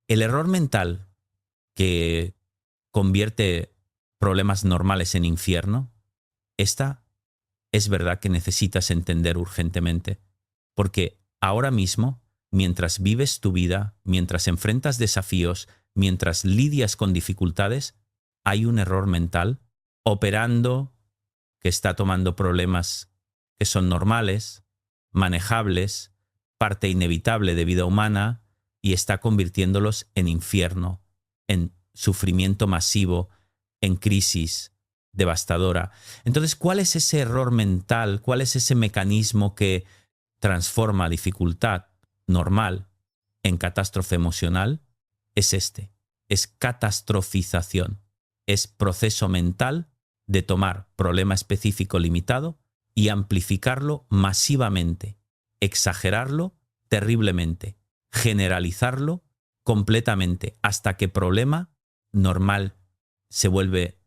El error mental que convierte problemas normales en infierno, esta es verdad que necesitas entender urgentemente, porque ahora mismo, mientras vives tu vida, mientras enfrentas desafíos, mientras lidias con dificultades, hay un error mental operando que está tomando problemas que son normales, manejables, parte inevitable de vida humana, y está convirtiéndolos en infierno, en sufrimiento masivo, en crisis devastadora. Entonces, ¿cuál es ese error mental? ¿Cuál es ese mecanismo que transforma dificultad normal en catástrofe emocional? Es este, es catastrofización, es proceso mental de tomar problema específico limitado y amplificarlo masivamente, exagerarlo terriblemente, generalizarlo completamente, hasta que problema normal se vuelve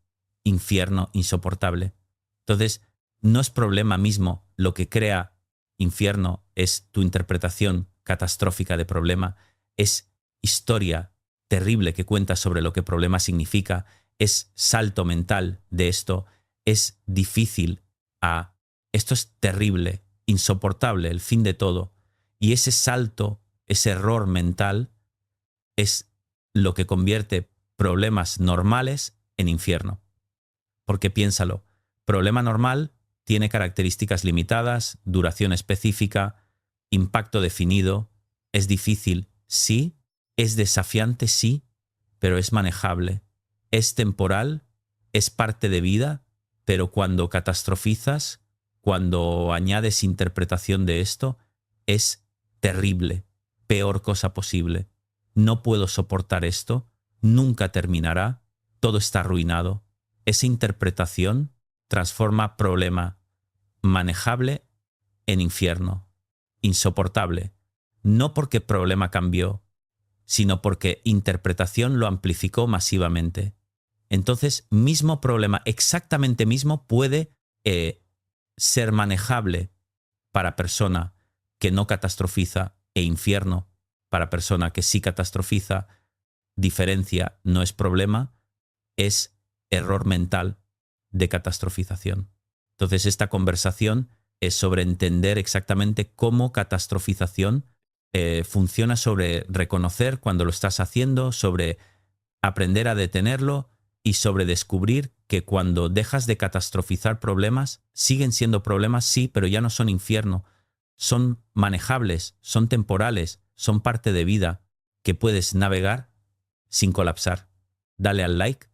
infierno insoportable. Entonces, no es problema mismo lo que crea infierno, es tu interpretación catastrófica de problema, es historia terrible que cuentas sobre lo que problema significa, es salto mental de esto, es difícil a esto es terrible, insoportable, el fin de todo. Y ese salto, ese error mental, es lo que convierte problemas normales en infierno. Porque piénsalo, problema normal tiene características limitadas, duración específica, impacto definido, es difícil, sí, es desafiante, sí, pero es manejable, es temporal, es parte de vida, pero cuando catastrofizas, cuando añades interpretación de esto, es terrible, peor cosa posible. No puedo soportar esto, nunca terminará, todo está arruinado. Esa interpretación transforma problema manejable en infierno, insoportable, no porque problema cambió, sino porque interpretación lo amplificó masivamente. Entonces, mismo problema, exactamente mismo, puede ser manejable para persona que no catastrofiza e infierno para persona que sí catastrofiza. Diferencia no es problema, es error mental de catastrofización. Entonces, esta conversación es sobre entender exactamente cómo catastrofización funciona, sobre reconocer cuando lo estás haciendo, sobre aprender a detenerlo y sobre descubrir que cuando dejas de catastrofizar problemas, siguen siendo problemas, sí, pero ya no son infierno, son manejables, son temporales, son parte de vida que puedes navegar sin colapsar. Dale al like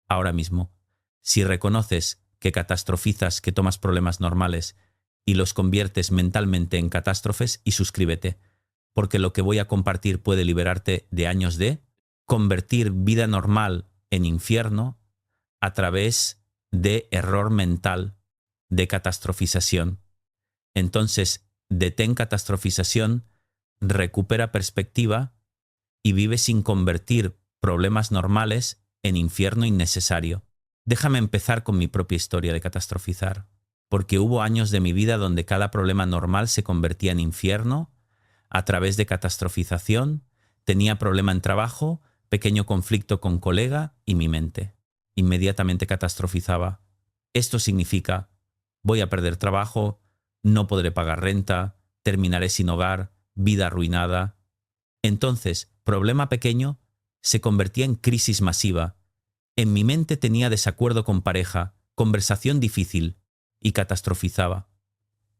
ahora mismo. Si reconoces que catastrofizas, que tomas problemas normales y los conviertes mentalmente en catástrofes, y suscríbete, porque lo que voy a compartir puede liberarte de años de convertir vida normal en infierno a través de error mental, de catastrofización. Entonces, detén catastrofización, recupera perspectiva y vive sin convertir problemas normales en infierno innecesario. Déjame empezar con mi propia historia de catastrofizar, porque hubo años de mi vida donde cada problema normal se convertía en infierno a través de catastrofización. Tenía problema en trabajo, pequeño conflicto con colega y mi mente. Inmediatamente catastrofizaba. Esto significa, voy a perder trabajo, no podré pagar renta, terminaré sin hogar, vida arruinada. Entonces, problema pequeño se convertía en crisis masiva. En mi mente tenía desacuerdo con pareja, conversación difícil, y catastrofizaba.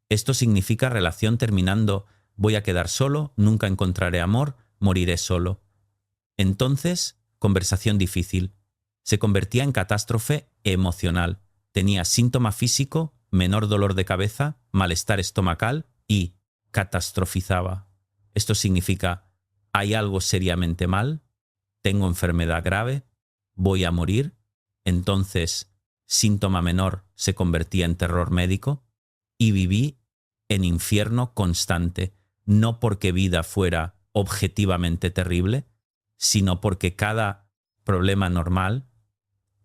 Esto significa relación terminando, voy a quedar solo, nunca encontraré amor, moriré solo. Entonces, conversación difícil. Se convertía en catástrofe emocional. Tenía síntoma físico, menor dolor de cabeza, malestar estomacal y catastrofizaba. Esto significa, hay algo seriamente mal, tengo enfermedad grave, voy a morir. Entonces, síntoma menor se convertía en terror médico y viví en infierno constante, no porque vida fuera objetivamente terrible, sino porque cada problema normal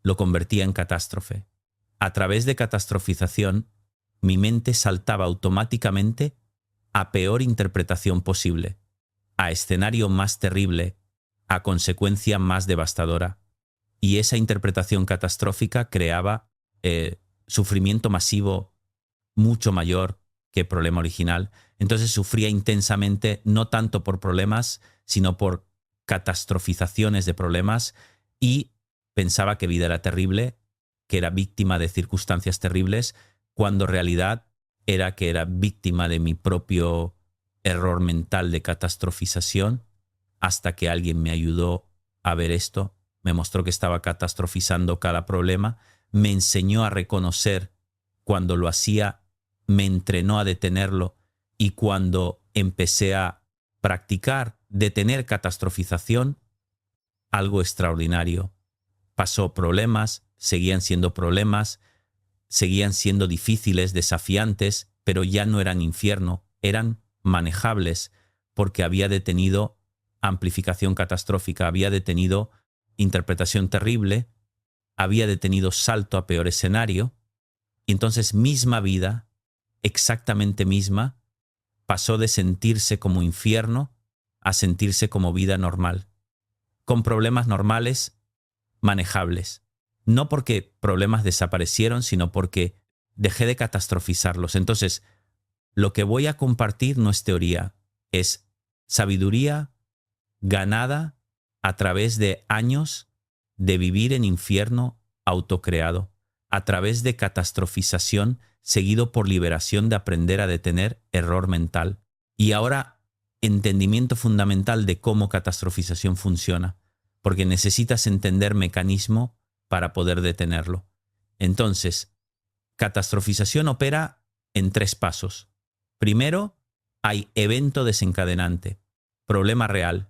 lo convertía en catástrofe. A través de catastrofización, mi mente saltaba automáticamente a peor interpretación posible, a escenario más terrible, a consecuencia más devastadora. Y esa interpretación catastrófica creaba sufrimiento masivo mucho mayor que el problema original. Entonces sufría intensamente, no tanto por problemas, sino por catastrofizaciones de problemas, y pensaba que vida era terrible, que era víctima de circunstancias terribles, cuando en realidad era que era víctima de mi propio error mental de catastrofización, hasta que alguien me ayudó a ver esto, me mostró que estaba catastrofizando cada problema, me enseñó a reconocer cuando lo hacía, me entrenó a detenerlo, y cuando empecé a practicar detener catastrofización, algo extraordinario pasó. Problemas seguían siendo problemas, seguían siendo difíciles, desafiantes, pero ya no eran infierno, eran manejables, porque había detenido amplificación catastrófica, había detenido interpretación terrible, había detenido salto a peor escenario, y entonces misma vida, exactamente misma, pasó de sentirse como infierno a sentirse como vida normal, con problemas normales manejables. No porque problemas desaparecieron, sino porque dejé de catastrofizarlos. Entonces, lo que voy a compartir no es teoría, es sabiduría ganada a través de años de vivir en infierno autocreado, a través de catastrofización seguido por liberación de aprender a detener error mental. Y ahora, entendimiento fundamental de cómo catastrofización funciona, porque necesitas entender mecanismo para poder detenerlo. Entonces, catastrofización opera en 3 pasos. Primero, hay evento desencadenante, problema real,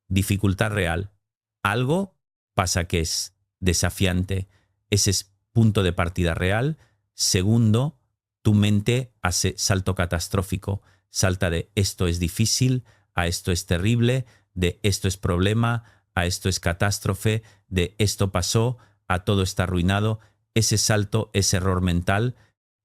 dificultad real. Algo pasa que es desafiante, ese es punto de partida real. Segundo, tu mente hace salto catastrófico, salta de esto es difícil a esto es terrible, de esto es problema a esto es catástrofe, de esto pasó a todo está arruinado. Ese salto, ese error mental,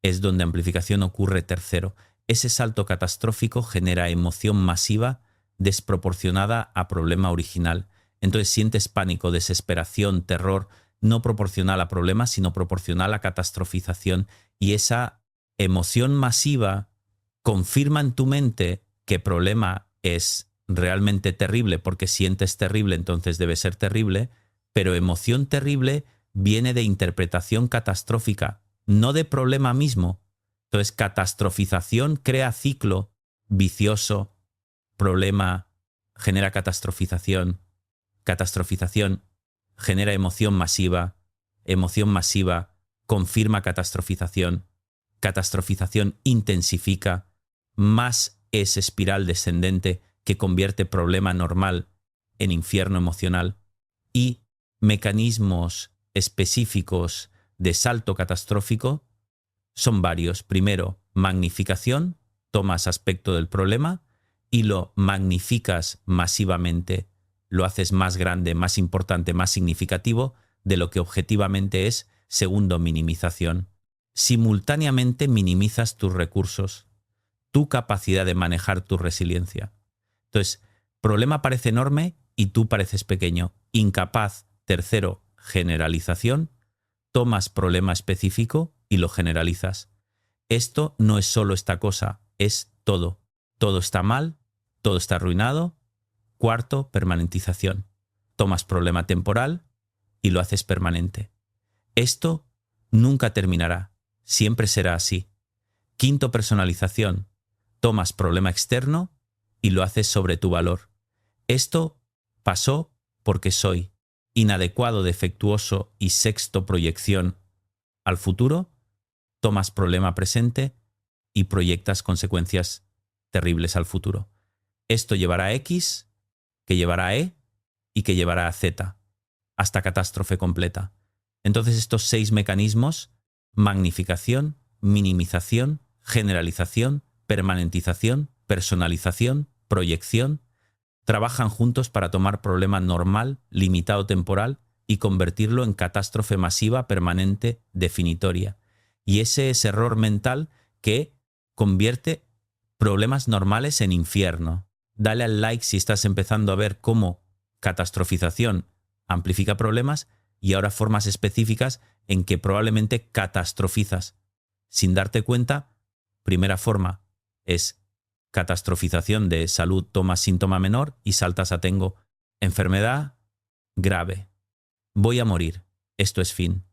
es donde amplificación ocurre. Tercero, ese salto catastrófico genera emoción masiva desproporcionada a problema original. Entonces sientes pánico, desesperación, terror, no proporcional a problema, sino proporcional a catastrofización. Y esa emoción masiva confirma en tu mente que problema es realmente terrible, porque sientes terrible, entonces debe ser terrible, pero emoción terrible viene de interpretación catastrófica, no de problema mismo. Entonces, catastrofización crea ciclo vicioso, problema genera catastrofización, catastrofización genera emoción masiva confirma catastrofización, catastrofización intensifica, más es espiral descendente que convierte problema normal en infierno emocional. Y mecanismos específicos de salto catastrófico son varios. Primero, magnificación, tomas aspecto del problema y lo magnificas masivamente, lo haces más grande, más importante, más significativo de lo que objetivamente es. Segundo, minimización. Simultáneamente minimizas tus recursos, tu capacidad de manejar tu resiliencia. Entonces, problema parece enorme y tú pareces pequeño, incapaz. Tercero, generalización. Tomas problema específico y lo generalizas. Esto no es solo esta cosa, es todo. Todo está mal, todo está arruinado. Cuarto, permanentización. Tomas problema temporal y lo haces permanente. Esto nunca terminará, siempre será así. Quinto, personalización. Tomas problema externo y lo haces sobre tu valor. Esto pasó porque soy inadecuado, defectuoso. Y sexto, proyección al futuro. Tomas problema presente y proyectas consecuencias terribles al futuro. Esto llevará a X, que llevará a E y que llevará a Z, hasta catástrofe completa. Entonces estos 6 mecanismos, magnificación, minimización, generalización, permanentización, personalización, proyección, trabajan juntos para tomar problema normal, limitado temporal, y convertirlo en catástrofe masiva, permanente, definitoria. Y ese es error mental que convierte problemas normales en infierno. Dale al like si estás empezando a ver cómo Catastrofización amplifica problemas y ahora formas específicas en que probablemente catastrofizas. Sin darte cuenta, primera forma es catastrofización de salud, tomas síntoma menor y saltas a tengo enfermedad grave. Voy a morir. Esto es fin.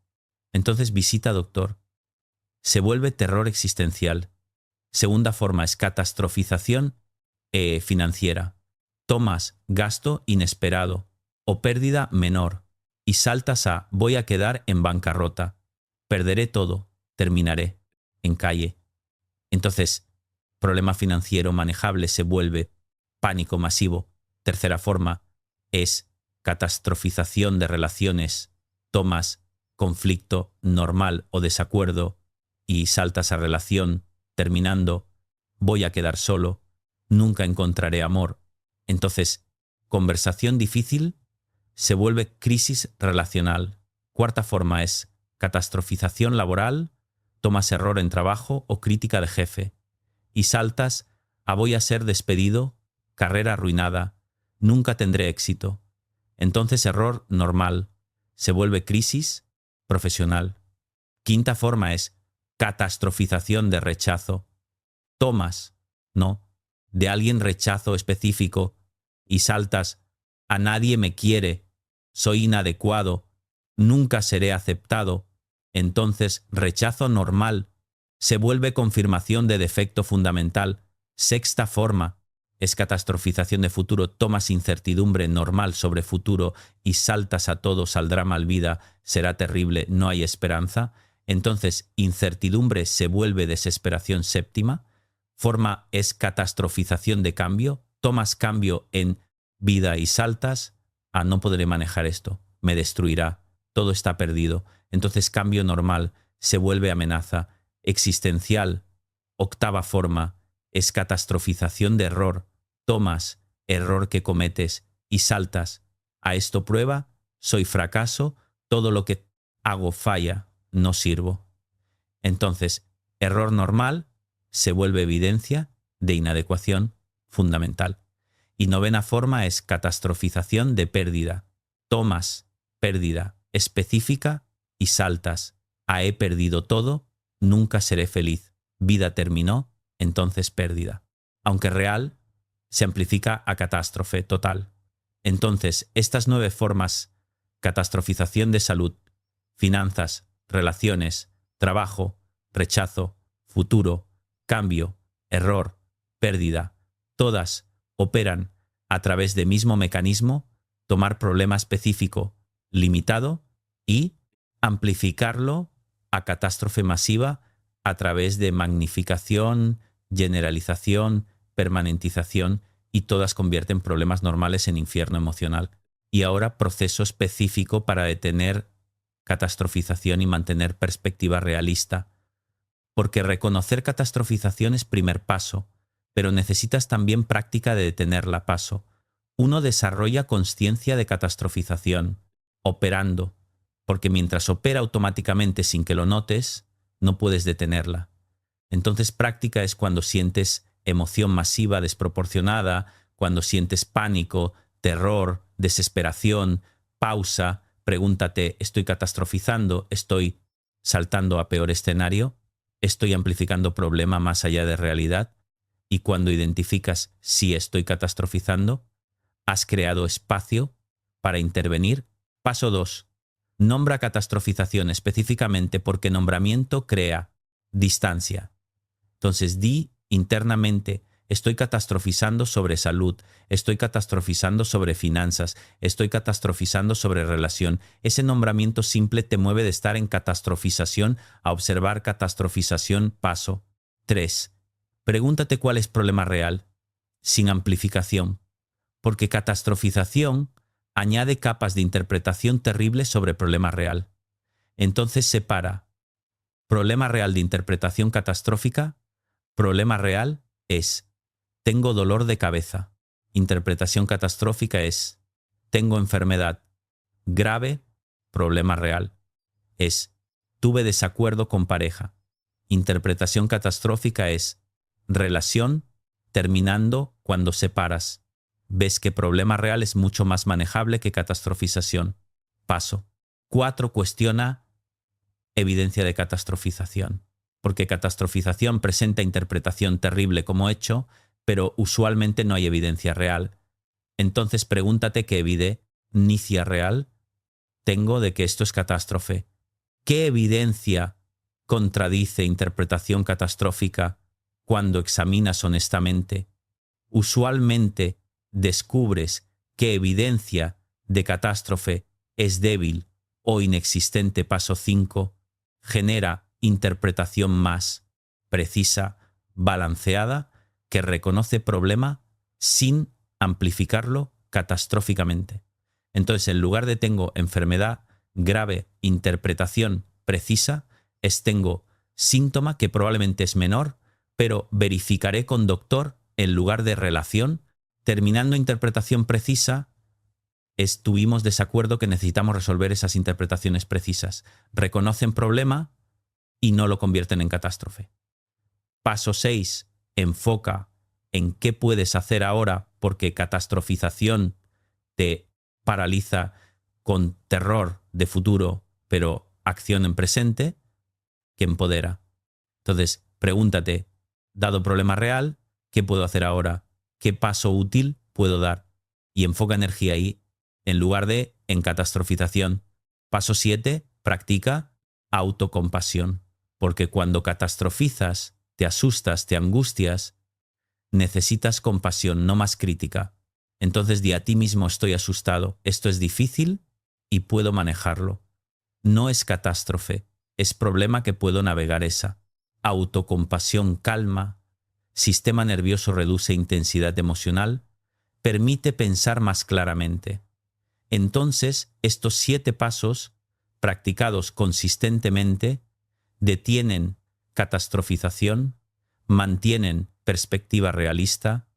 Entonces visita doctor. Se vuelve terror existencial. Segunda forma es catastrofización financiera. Tomas gasto inesperado o pérdida menor y saltas a voy a quedar en bancarrota. Perderé todo. Terminaré en calle. Entonces, problema financiero manejable se vuelve pánico masivo. Tercera forma es catastrofización de relaciones. Tomas conflicto normal o desacuerdo y saltas a relación terminando, voy a quedar solo, nunca encontraré amor. Entonces, conversación difícil se vuelve crisis relacional. Cuarta forma es catastrofización laboral, tomas error en trabajo o crítica de jefe y saltas a voy a ser despedido, carrera arruinada, nunca tendré éxito. Entonces error normal se vuelve crisis profesional. Quinta forma es catastrofización de rechazo. Tomas, no, de alguien rechazo específico y saltas a nadie me quiere, soy inadecuado, nunca seré aceptado. Entonces rechazo normal se vuelve confirmación de defecto fundamental. Sexta forma es catastrofización de futuro. Tomas incertidumbre normal sobre futuro y saltas a todo, saldrá mal vida, será terrible, no hay esperanza. Entonces, incertidumbre se vuelve desesperación séptima. Forma es catastrofización de cambio. Tomas cambio en vida y saltas a no podré manejar esto, me destruirá, todo está perdido. Entonces, cambio normal se vuelve amenaza. Existencial, octava forma, es catastrofización de error. Tomas error que cometes y saltas a esto prueba, soy fracaso, todo lo que hago falla, no sirvo. Entonces, error normal se vuelve evidencia de inadecuación fundamental. Y novena forma es catastrofización de pérdida. Tomas pérdida específica y saltas a he perdido todo, nunca seré feliz, vida terminó, entonces pérdida. Aunque real, se amplifica a catástrofe total. Entonces, estas 9 formas, catastrofización de salud, finanzas, relaciones, trabajo, rechazo, futuro, cambio, error, pérdida, todas operan a través del mismo mecanismo, tomar problema específico, limitado y amplificarlo a catástrofe masiva a través de magnificación, generalización, permanentización y todas convierten problemas normales en infierno emocional. Y ahora proceso específico para detener catastrofización y mantener perspectiva realista. Porque reconocer catastrofización es primer paso, pero necesitas también práctica de detenerla paso. Uno desarrolla conciencia de catastrofización, operando, porque mientras opera automáticamente sin que lo notes, no puedes detenerla. Entonces práctica es cuando sientes emoción masiva desproporcionada, cuando sientes pánico, terror, desesperación, pausa, pregúntate, ¿estoy catastrofizando? ¿Estoy saltando a peor escenario? ¿Estoy amplificando problema más allá de realidad? Y cuando identificas si estoy catastrofizando, has creado espacio para intervenir. Paso 2. Nombra catastrofización específicamente porque nombramiento crea distancia. Entonces di internamente, estoy catastrofizando sobre salud, estoy catastrofizando sobre finanzas, estoy catastrofizando sobre relación. Ese nombramiento simple te mueve de estar en catastrofización a observar catastrofización. Paso 3. Pregúntate cuál es el problema real, sin amplificación, porque catastrofización añade capas de interpretación terribles sobre problema real. Entonces separa problema real de interpretación catastrófica. Problema real es tengo dolor de cabeza. Interpretación catastrófica es tengo enfermedad grave. Problema real es tuve desacuerdo con pareja. Interpretación catastrófica es relación terminando cuando separas. Ves que problema real es mucho más manejable que catastrofización. Paso 4. Cuestiona evidencia de catastrofización. Porque catastrofización presenta interpretación terrible como hecho, pero usualmente no hay evidencia real. Entonces pregúntate qué evidencia real tengo de que esto es catástrofe. ¿Qué evidencia contradice interpretación catastrófica cuando examinas honestamente? Usualmente descubres que evidencia de catástrofe es débil o inexistente. Paso 5. Genera interpretación más precisa, balanceada, que reconoce problema sin amplificarlo catastróficamente. Entonces, en lugar de tengo enfermedad grave, interpretación precisa, tengo síntoma que probablemente es menor, pero verificaré con doctor en lugar de relación. Terminando interpretación precisa, estuvimos desacuerdo que necesitamos resolver esas interpretaciones precisas. Reconocen problema y no lo convierten en catástrofe. Paso 6. Enfoca en qué puedes hacer ahora, porque catastrofización te paraliza con terror de futuro, pero acción en presente, que empodera. Entonces, pregúntate, dado problema real, ¿qué puedo hacer ahora? ¿Qué paso útil puedo dar? Y enfoca energía ahí, en lugar de en catastrofización. Paso 7, practica autocompasión. Porque cuando catastrofizas, te asustas, te angustias, necesitas compasión, no más crítica. Entonces di a ti mismo, estoy asustado, esto es difícil y puedo manejarlo. No es catástrofe, es problema que puedo navegar esa. Autocompasión calma, sistema nervioso reduce intensidad emocional, permite pensar más claramente. Entonces, estos 7 pasos, practicados consistentemente, detienen catastrofización, mantienen perspectiva realista,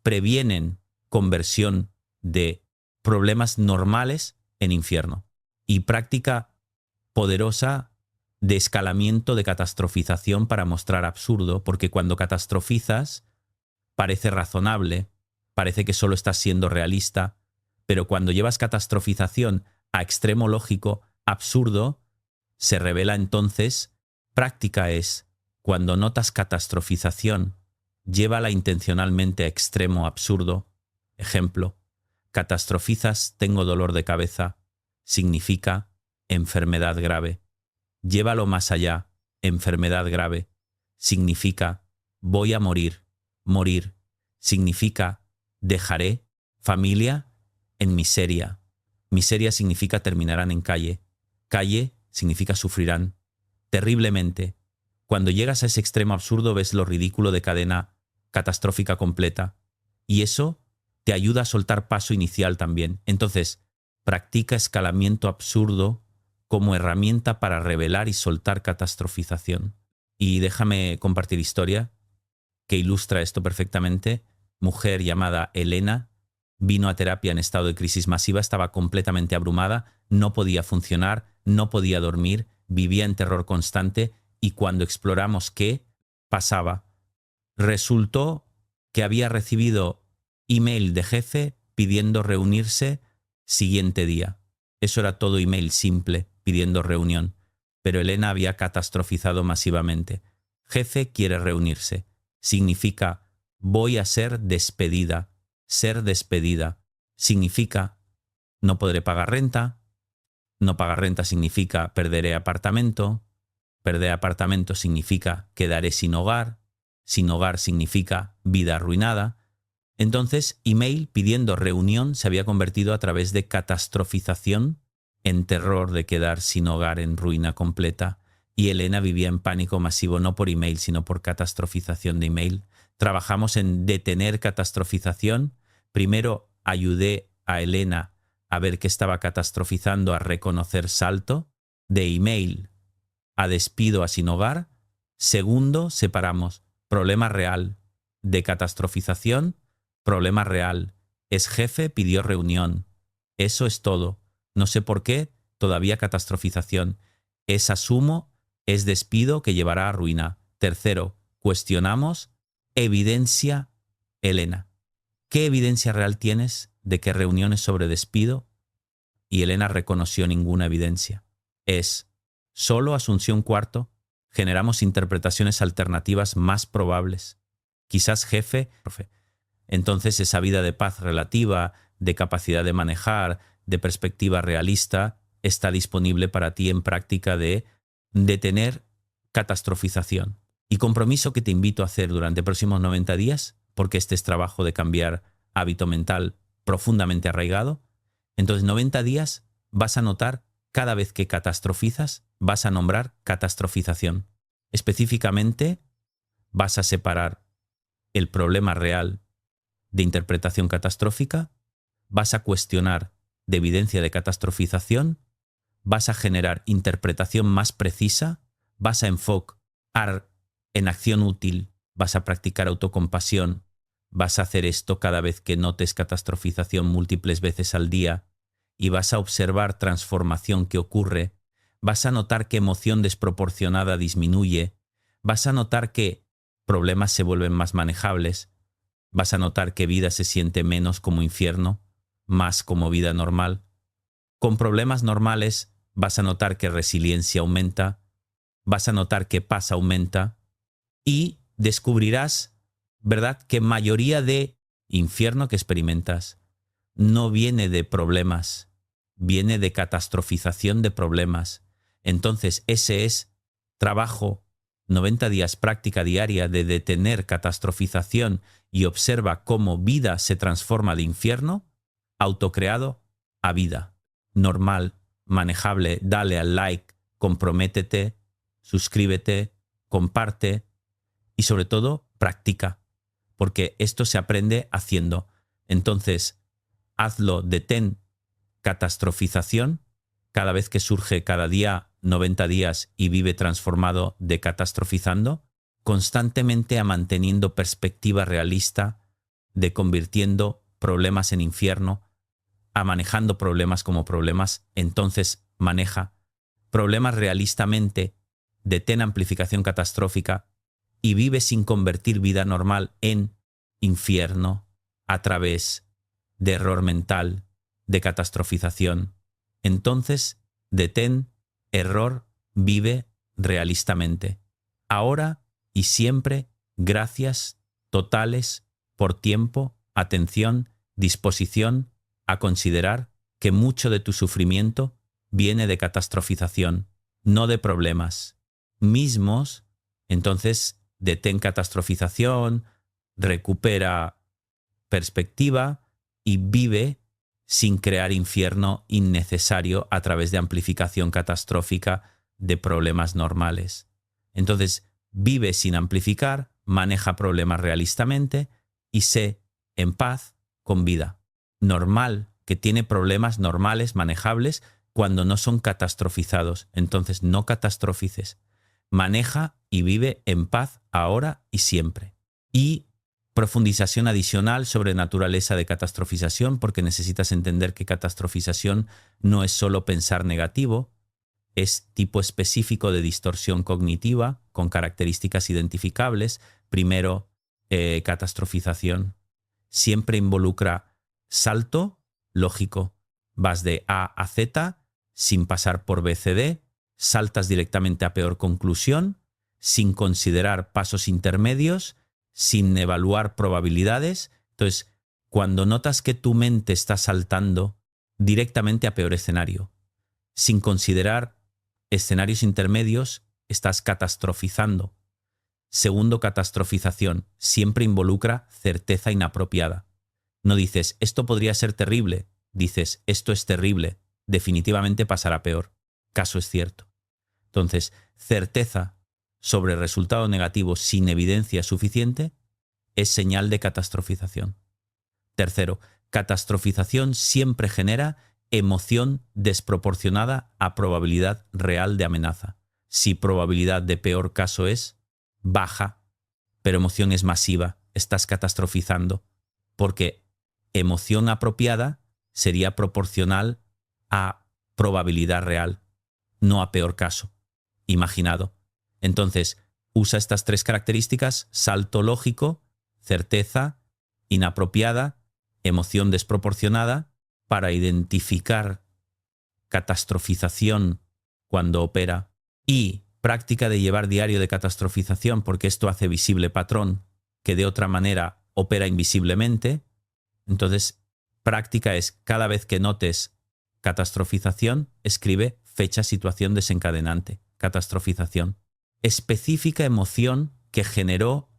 previenen conversión de problemas normales en infierno. Y práctica poderosa de escalamiento de catastrofización para mostrar absurdo, porque cuando catastrofizas parece razonable, parece que solo estás siendo realista, pero cuando llevas catastrofización a extremo lógico, absurdo, se revela entonces, práctica es, cuando notas catastrofización, llévala intencionalmente a extremo absurdo. Ejemplo, catastrofizas, tengo dolor de cabeza, significa enfermedad grave. Llévalo más allá, enfermedad grave, significa voy a morir, morir, significa dejaré familia en miseria. Miseria significa terminarán en calle. Calle significa sufrirán terriblemente. Cuando llegas a ese extremo absurdo ves lo ridículo de cadena catastrófica completa. Y eso te ayuda a soltar paso inicial también. Entonces, practica escalamiento absurdo como herramienta para revelar y soltar catastrofización. Y déjame compartir historia que ilustra esto perfectamente. Mujer llamada Elena vino a terapia en estado de crisis masiva, estaba completamente abrumada, no podía funcionar, no podía dormir, vivía en terror constante y cuando exploramos qué pasaba, resultó que había recibido email de jefe pidiendo reunirse siguiente día. Eso era todo email simple, pidiendo reunión. Pero Elena había catastrofizado masivamente. Jefe quiere reunirse. Significa voy a ser despedida. Ser despedida significa no podré pagar renta. No pagar renta significa perderé apartamento. Perder apartamento significa quedaré sin hogar. Sin hogar significa vida arruinada. Entonces, email pidiendo reunión se había convertido a través de catastrofización en terror de quedar sin hogar en ruina completa. Y Elena vivía en pánico masivo no por email, sino por catastrofización de email. Trabajamos en detener catastrofización. Primero ayudé a Elena a ver qué estaba catastrofizando, a reconocer salto de email a despido a sin hogar. Segundo, separamos problema real de catastrofización. Problema real. Es jefe, pidió reunión. Eso es todo. No sé por qué, todavía catastrofización. Es asumo, es despido que llevará a ruina. Tercero, cuestionamos, evidencia, Elena. ¿Qué evidencia real tienes de que reuniones sobre despido? Y Elena reconoció ninguna evidencia. Es solo Asunción Cuarto. Generamos interpretaciones alternativas más probables. Quizás jefe. Entonces esa vida de paz relativa, de capacidad de manejar, de perspectiva realista, está disponible para ti en práctica de detener catastrofización. Y compromiso que te invito a hacer durante los próximos 90 días, porque este es trabajo de cambiar hábito mental profundamente arraigado. Entonces 90 días vas a notar cada vez que catastrofizas, vas a nombrar catastrofización. Específicamente vas a separar el problema real de interpretación catastrófica, vas a cuestionar de evidencia de catastrofización, vas a generar interpretación más precisa, vas a enfocar en acción útil, vas a practicar autocompasión, vas a hacer esto cada vez que notes catastrofización múltiples veces al día y vas a observar transformación que ocurre, vas a notar que emoción desproporcionada disminuye, vas a notar que problemas se vuelven más manejables, vas a notar que vida se siente menos como infierno, más como vida normal. Con problemas normales vas a notar que resiliencia aumenta, vas a notar que paz aumenta y descubrirás, ¿verdad?, que mayoría de infierno que experimentas no viene de problemas, viene de catastrofización de problemas. Entonces ese es trabajo, 90 días práctica diaria de detener catastrofización y observa cómo vida se transforma de infierno, autocreado, a vida. Normal, manejable, dale al like, comprométete, suscríbete, comparte y sobre todo practica, porque esto se aprende haciendo. Entonces, hazlo, detén catastrofización cada vez que surge cada día 90 días y vive transformado de catastrofizando, constantemente manteniendo perspectiva realista de convirtiendo problemas en infierno, a manejando problemas como problemas, entonces maneja problemas realistamente, detén amplificación catastrófica y vive sin convertir vida normal en infierno a través de error mental, de catastrofización. Entonces, detén, error, vive realistamente. Ahora y siempre, gracias totales por tiempo, atención, disposición a considerar que mucho de tu sufrimiento viene de catastrofización, no de problemas mismos. Entonces, detén catastrofización, recupera perspectiva y vive sin crear infierno innecesario a través de amplificación catastrófica de problemas normales. Entonces, vive sin amplificar, maneja problemas realistamente y sé en paz con vida. Normal, que tiene problemas normales, manejables, cuando no son catastrofizados. Entonces, no catastrofices. Maneja y vive en paz ahora y siempre. Y profundización adicional sobre naturaleza de catastrofización, porque necesitas entender que catastrofización no es solo pensar negativo, es tipo específico de distorsión cognitiva con características identificables. Primero, catastrofización siempre involucra salto lógico. Vas de A a Z sin pasar por B, C, D, saltas directamente a peor conclusión, sin considerar pasos intermedios, sin evaluar probabilidades. Entonces, cuando notas que tu mente está saltando directamente a peor escenario, sin considerar escenarios intermedios, estás catastrofizando. Segundo, catastrofización siempre involucra certeza inapropiada. No dices, esto podría ser terrible, dices, esto es terrible, definitivamente pasará peor. Caso es cierto. Entonces, certeza sobre resultado negativo sin evidencia suficiente es señal de catastrofización. Tercero, catastrofización siempre genera emoción desproporcionada a probabilidad real de amenaza. Si probabilidad de peor caso es baja, pero emoción es masiva, estás catastrofizando, porque emoción apropiada sería proporcional a probabilidad real, no a peor caso imaginado. Entonces, usa estas tres características: salto lógico, certeza inapropiada emoción desproporcionada para identificar catastrofización cuando opera y práctica de llevar diario de catastrofización porque esto hace visible patrón que de otra manera opera invisiblemente. Entonces, práctica es cada vez que notes catastrofización, escribe fecha, situación desencadenante, catastrofización. Específica emoción que generó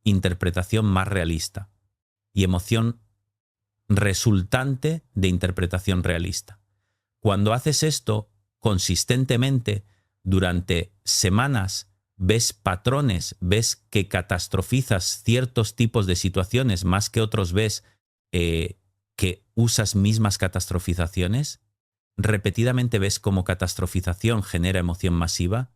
interpretación más realista y emoción resultante de interpretación realista. Cuando haces esto consistentemente durante semanas, ves patrones, ves que catastrofizas ciertos tipos de situaciones más que otros, ves que usas mismas catastrofizaciones, repetidamente ves cómo catastrofización genera emoción masiva,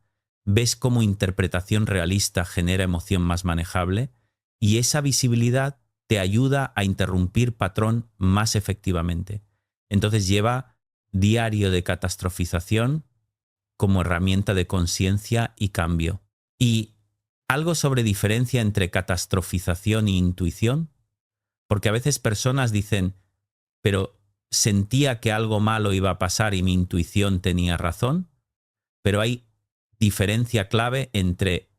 ves cómo interpretación realista genera emoción más manejable, y esa visibilidad te ayuda a interrumpir patrón más efectivamente. Entonces lleva diario de catastrofización como herramienta de conciencia y cambio. Y algo sobre diferencia entre catastrofización e intuición, porque a veces personas dicen, pero sentía que algo malo iba a pasar y mi intuición tenía razón, pero hay diferencia clave entre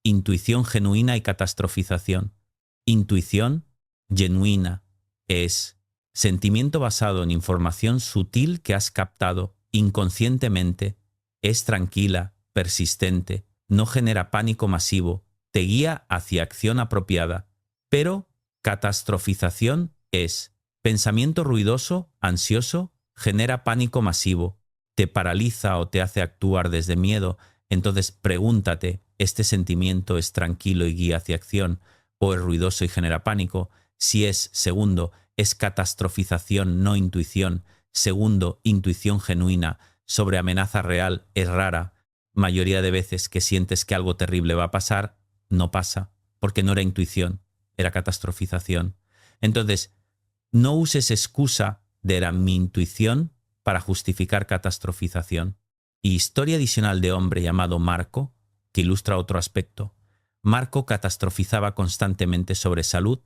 intuición genuina y catastrofización. Intuición genuina es sentimiento basado en información sutil que has captado inconscientemente, es tranquila, persistente, no genera pánico masivo, te guía hacia acción apropiada. Pero catastrofización es pensamiento ruidoso, ansioso, genera pánico masivo, te paraliza o te hace actuar desde miedo. Entonces pregúntate, ¿este sentimiento es tranquilo y guía hacia acción o es ruidoso y genera pánico? Si es, segundo, es catastrofización, no intuición. Segundo, intuición genuina sobre amenaza real es rara. Mayoría de veces que sientes que algo terrible va a pasar, no pasa, porque no era intuición, era catastrofización. Entonces, no uses excusa de era mi intuición para justificar catastrofización. Y historia adicional de hombre llamado Marco, que ilustra otro aspecto. Marco catastrofizaba constantemente sobre salud.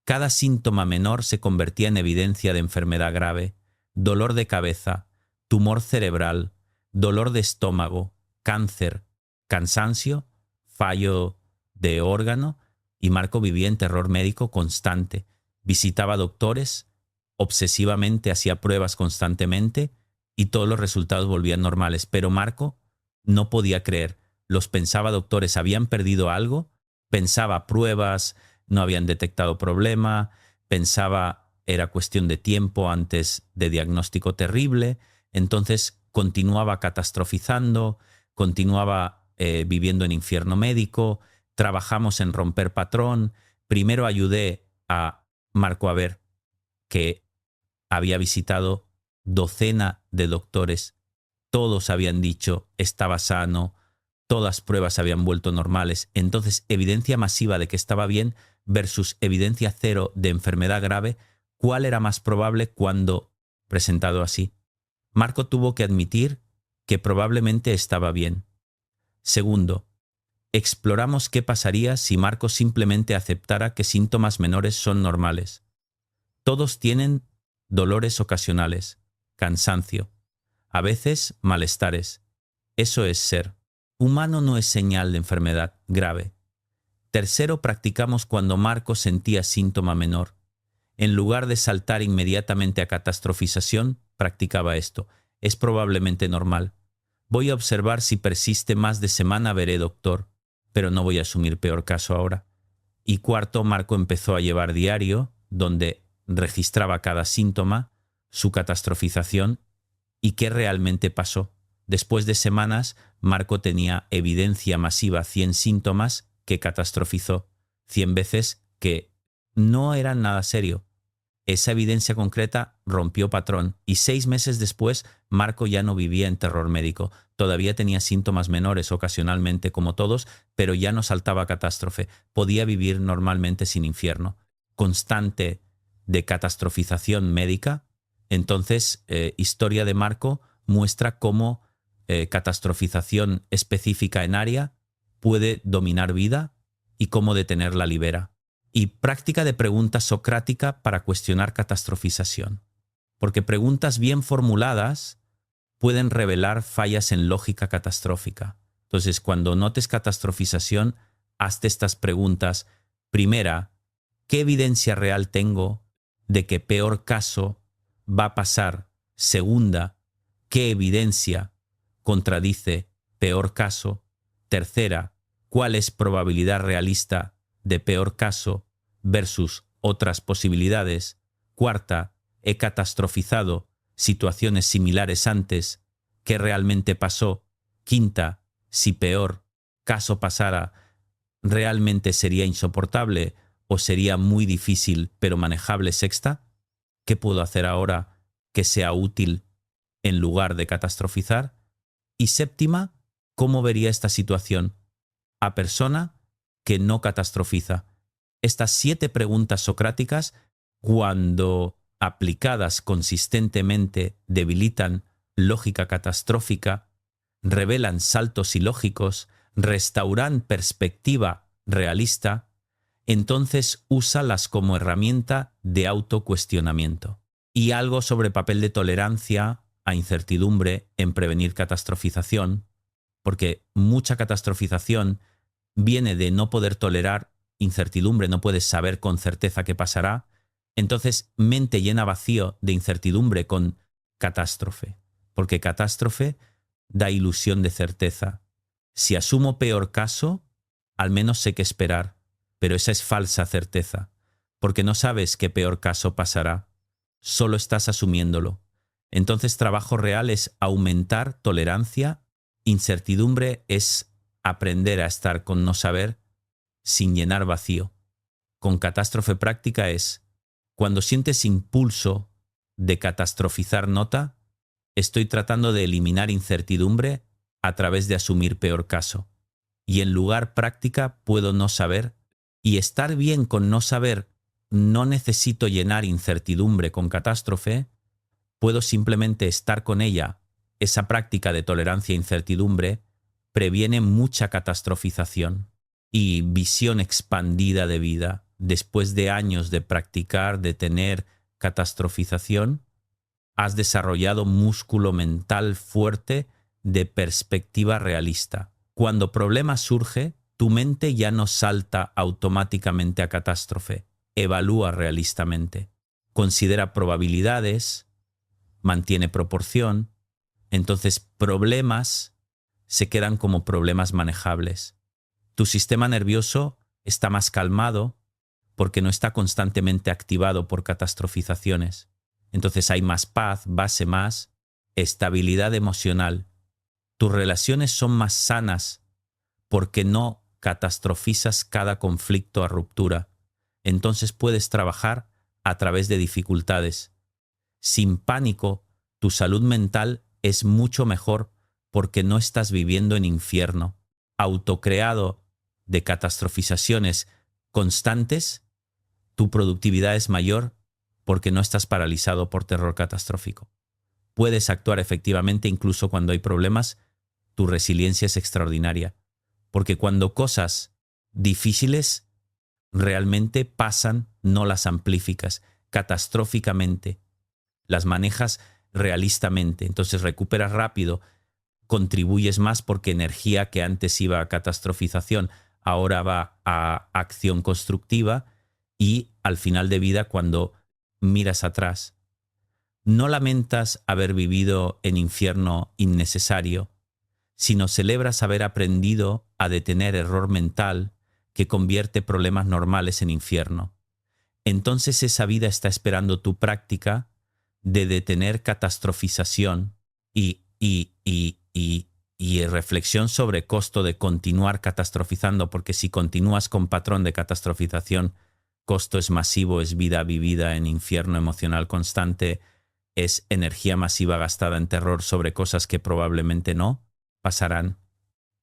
Cada síntoma menor se convertía en evidencia de enfermedad grave, dolor de cabeza, tumor cerebral, dolor de estómago, cáncer, cansancio, fallo de órgano, y Marco vivía en terror médico constante. Visitaba doctores, obsesivamente hacía pruebas constantemente y todos los resultados volvían normales. Pero Marco no podía creer. Los pensaba doctores habían perdido algo, pensaba pruebas, no habían detectado problema, pensaba era cuestión de tiempo antes de diagnóstico terrible. Entonces continuaba catastrofizando, continuaba viviendo en infierno médico. Trabajamos en romper patrón. Primero ayudé a Marco a ver que había visitado docena de doctores. Todos habían dicho estaba sano, todas pruebas habían vuelto normales. Entonces, evidencia masiva de que estaba bien versus evidencia cero de enfermedad grave, ¿cuál era más probable cuando presentado así? Marco tuvo que admitir que probablemente estaba bien. Segundo, exploramos qué pasaría si Marco simplemente aceptara que síntomas menores son normales. Todos tienen dolores ocasionales, cansancio, a veces malestares. Eso es ser. Humano no es señal de enfermedad grave. Tercero, practicamos cuando Marco sentía síntoma menor. En lugar de saltar inmediatamente a catastrofización, practicaba esto. Es probablemente normal. Voy a observar si persiste más de semana, veré doctor, pero no voy a asumir peor caso ahora. Y cuarto, Marco empezó a llevar diario, donde registraba cada síntoma, su catastrofización y qué realmente pasó. Después de semanas, Marco tenía evidencia masiva, 100 síntomas que catastrofizó, 100 veces que no eran nada serio. Esa evidencia concreta rompió patrón y 6 meses después Marco ya no vivía en terror médico. Todavía tenía síntomas menores ocasionalmente como todos, pero ya no saltaba a catástrofe. Podía vivir normalmente sin infierno. Constante de catastrofización médica. Entonces, historia de Marco muestra cómo catastrofización específica en área puede dominar vida y cómo detenerla libera. Y práctica de pregunta socrática para cuestionar catastrofización. Porque preguntas bien formuladas pueden revelar fallas en lógica catastrófica. Entonces, cuando notes catastrofización, hazte estas preguntas. Primera, ¿qué evidencia real tengo de que peor caso va a pasar? Segunda, ¿qué evidencia contradice peor caso? Tercera, ¿cuál es probabilidad realista de peor caso versus otras posibilidades? Cuarta, ¿he catastrofizado situaciones similares antes? ¿Qué realmente pasó? Quinta, si peor caso pasara, ¿realmente sería insoportable o sería muy difícil pero manejable? Sexta, ¿qué puedo hacer ahora que sea útil en lugar de catastrofizar? Y séptima, ¿cómo vería esta situación a persona que no catastrofiza? Estas 7 preguntas socráticas, cuando aplicadas consistentemente, debilitan lógica catastrófica, revelan saltos ilógicos, restauran perspectiva realista, entonces úsalas como herramienta de autocuestionamiento. Y algo sobre el papel de tolerancia a incertidumbre en prevenir catastrofización, porque mucha catastrofización viene de no poder tolerar incertidumbre, no puedes saber con certeza qué pasará. Entonces, mente llena vacío de incertidumbre con catástrofe, porque catástrofe da ilusión de certeza. Si asumo peor caso, al menos sé qué esperar, pero esa es falsa certeza, porque no sabes qué peor caso pasará, solo estás asumiéndolo. Entonces, trabajo real es aumentar tolerancia, incertidumbre es aprender a estar con no saber sin llenar vacío. Con catástrofe práctica es, cuando sientes impulso de catastrofizar nota, estoy tratando de eliminar incertidumbre a través de asumir peor caso. Y en lugar práctica puedo no saber, y estar bien con no saber, no necesito llenar incertidumbre con catástrofe, puedo simplemente estar con ella. Esa práctica de tolerancia e incertidumbre previene mucha catastrofización y visión expandida de vida. Después de años de practicar, de tener catastrofización, has desarrollado músculo mental fuerte de perspectiva realista. Cuando problema surge, tu mente ya no salta automáticamente a catástrofe, evalúa realistamente, considera probabilidades, mantiene proporción, entonces problemas se quedan como problemas manejables. Tu sistema nervioso está más calmado porque no está constantemente activado por catastrofizaciones. Entonces hay más paz, base más, estabilidad emocional. Tus relaciones son más sanas porque no catastrofizas cada conflicto a ruptura. Entonces puedes trabajar a través de dificultades. Sin pánico, tu salud mental es mucho mejor porque no estás viviendo en infierno, autocreado de catastrofizaciones constantes. Tu productividad es mayor porque no estás paralizado por terror catastrófico. Puedes actuar efectivamente incluso cuando hay problemas. Tu resiliencia es extraordinaria, porque cuando cosas difíciles realmente pasan, no las amplificas catastróficamente, las manejas realistamente, entonces recuperas rápido, contribuyes más porque energía que antes iba a catastrofización ahora va a acción constructiva y al final de vida, cuando miras atrás, no lamentas haber vivido en infierno innecesario, sino celebras haber aprendido a detener error mental que convierte problemas normales en infierno. Entonces esa vida está esperando tu práctica de detener catastrofización y reflexión sobre costo de continuar catastrofizando, porque si continúas con patrón de catastrofización, costo es masivo, es vida vivida en infierno emocional constante, es energía masiva gastada en terror sobre cosas que probablemente no pasarán,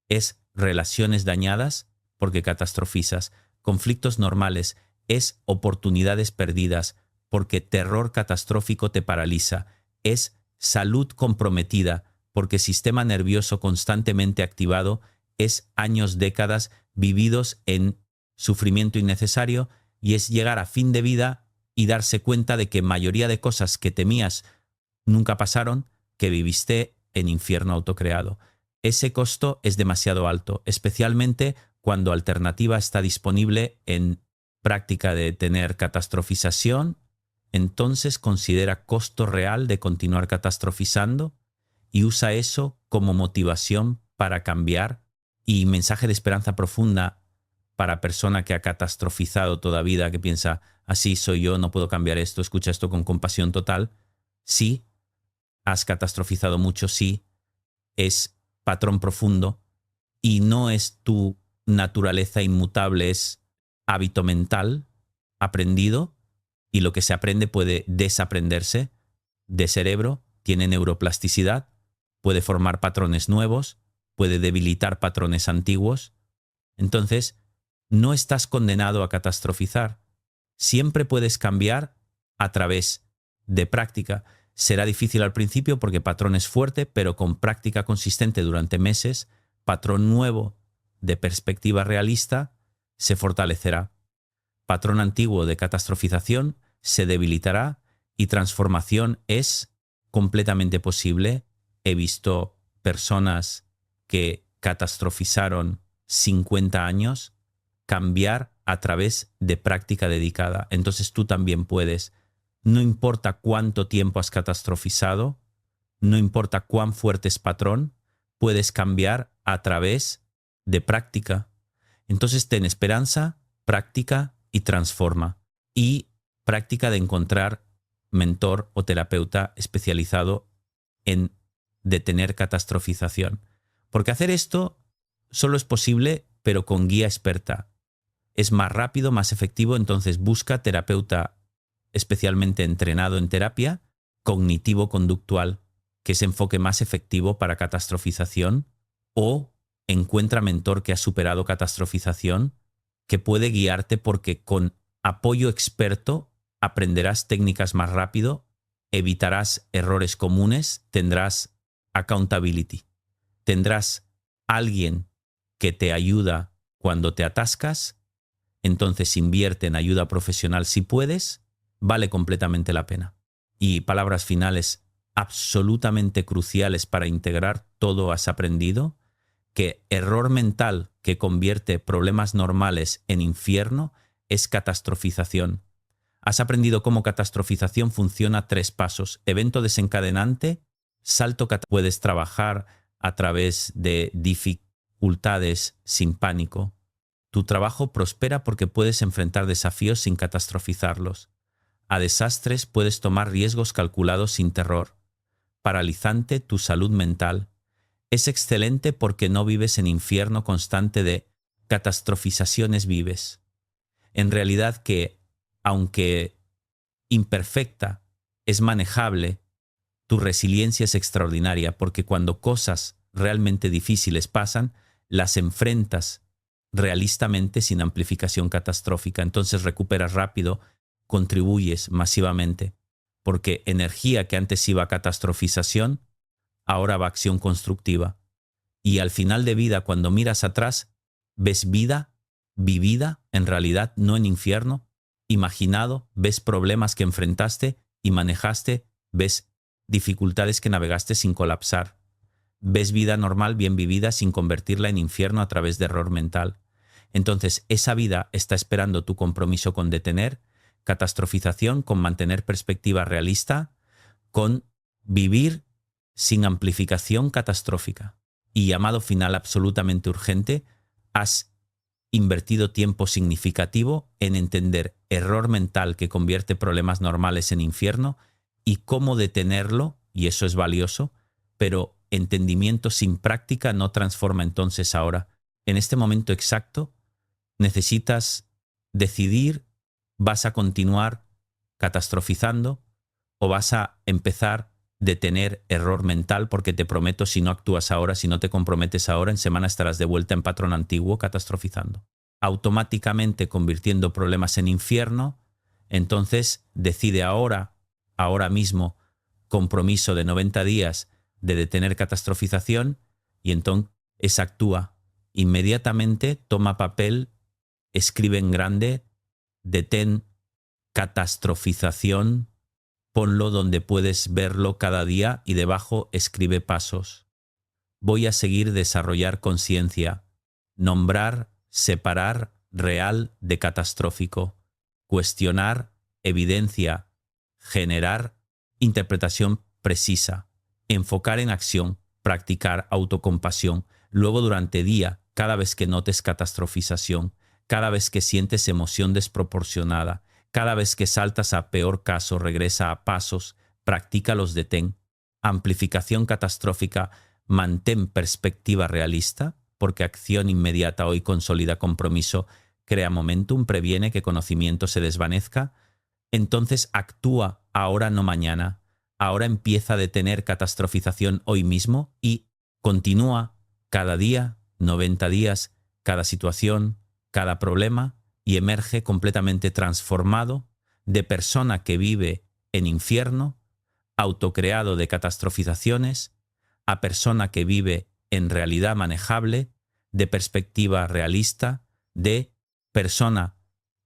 es relaciones dañadas porque catastrofizas, conflictos normales, es oportunidades perdidas porque terror catastrófico te paraliza, es salud comprometida porque sistema nervioso constantemente activado, es años, décadas vividos en sufrimiento innecesario, y es llegar a fin de vida y darse cuenta de que mayoría de cosas que temías nunca pasaron, que viviste en infierno autocreado. Ese costo es demasiado alto, especialmente cuando alternativa está disponible en práctica de tener catastrofización. Entonces considera costo real de continuar catastrofizando y usa eso como motivación para cambiar. Y mensaje de esperanza profunda para persona que ha catastrofizado toda vida, que piensa, así soy yo, no puedo cambiar esto, escucha esto con compasión total. Sí, has catastrofizado mucho, sí, es patrón profundo y no es tu naturaleza inmutable, es hábito mental aprendido, y lo que se aprende puede desaprenderse de cerebro, tiene neuroplasticidad, puede formar patrones nuevos, puede debilitar patrones antiguos. Entonces, no estás condenado a catastrofizar. Siempre puedes cambiar a través de práctica. Será difícil al principio porque patrón es fuerte, pero con práctica consistente durante meses, patrón nuevo de perspectiva realista se fortalecerá. Patrón antiguo de catastrofización se debilitará y transformación es completamente posible. He visto personas que catastrofizaron 50 años cambiar a través de práctica dedicada. Entonces tú también puedes. No importa cuánto tiempo has catastrofizado, no importa cuán fuerte es patrón, puedes cambiar a través de práctica. Entonces ten esperanza, práctica y transforma. Y práctica de encontrar mentor o terapeuta especializado en detener catastrofización. Porque hacer esto solo es posible, pero con guía experta. Es más rápido, más efectivo, entonces busca terapeuta especialmente entrenado en terapia cognitivo-conductual, que es enfoque más efectivo para catastrofización, o encuentra mentor que ha superado catastrofización, que puede guiarte porque con apoyo experto aprenderás técnicas más rápido, evitarás errores comunes, tendrás accountability, tendrás alguien que te ayuda cuando te atascas. Entonces invierte en ayuda profesional si puedes, vale completamente la pena. Y palabras finales absolutamente cruciales para integrar todo has aprendido, que error mental que convierte problemas normales en infierno es catastrofización. Has aprendido cómo catastrofización funciona 3 pasos. Evento desencadenante, puedes trabajar a través de dificultades sin pánico. Tu trabajo prospera porque puedes enfrentar desafíos sin catastrofizarlos. A desastres puedes tomar riesgos calculados sin terror. Paralizante tu salud mental. Es excelente porque no vives en infierno constante de catastrofizaciones vives. En realidad que, aunque imperfecta, es manejable, tu resiliencia es extraordinaria porque cuando cosas realmente difíciles pasan, las enfrentas realistamente sin amplificación catastrófica. Entonces recuperas rápido, contribuyes masivamente, porque energía que antes iba a catastrofización, ahora va a acción constructiva. Y al final de vida, cuando miras atrás, ves vida vivida, en realidad, no en infierno, imaginado, ves problemas que enfrentaste y manejaste, ves dificultades que navegaste sin colapsar. Ves vida normal, bien vivida, sin convertirla en infierno a través de error mental. Entonces, esa vida está esperando tu compromiso con detener catastrofización, con mantener perspectiva realista, con vivir sin amplificación catastrófica. Y llamado final absolutamente urgente, has invertido tiempo significativo en entender error mental que convierte problemas normales en infierno y cómo detenerlo, y eso es valioso, pero entendimiento sin práctica no transforma. Entonces ahora, en este momento exacto, necesitas decidir, ¿vas a continuar catastrofizando o vas a empezar a detener error mental? Porque te prometo, si no actúas ahora, si no te comprometes ahora, en semana estarás de vuelta en patrón antiguo catastrofizando, automáticamente convirtiendo problemas en infierno. Entonces decide ahora mismo, compromiso de 90 días de detener catastrofización, y entonces actúa inmediatamente, toma papel, escribe en grande detén catastrofización, ponlo donde puedes verlo cada día y debajo escribe pasos. Voy a seguir desarrollar conciencia, nombrar, separar real de catastrófico, cuestionar, evidencia, generar interpretación precisa, enfocar en acción, practicar autocompasión, luego durante día, cada vez que notes catastrofización, cada vez que sientes emoción desproporcionada, cada vez que saltas a peor caso, regresa a pasos, practícalos, detén. Amplificación catastrófica, mantén perspectiva realista, porque acción inmediata hoy consolida compromiso, crea momentum, previene que conocimiento se desvanezca. Entonces actúa ahora, no mañana. Ahora empieza a detener catastrofización hoy mismo y continúa cada día, 90 días, cada situación, cada problema, y emerge completamente transformado de persona que vive en infierno, autocreado de catastrofizaciones, a persona que vive en realidad manejable, de perspectiva realista, de persona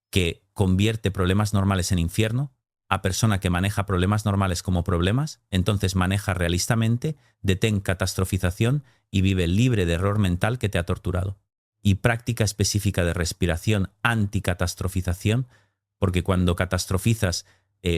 que convierte problemas normales en infierno, a persona que maneja problemas normales como problemas, entonces maneja realistamente, detén catastrofización y vive libre de error mental que te ha torturado. Y práctica específica de respiración anticatastrofización, porque cuando catastrofizas,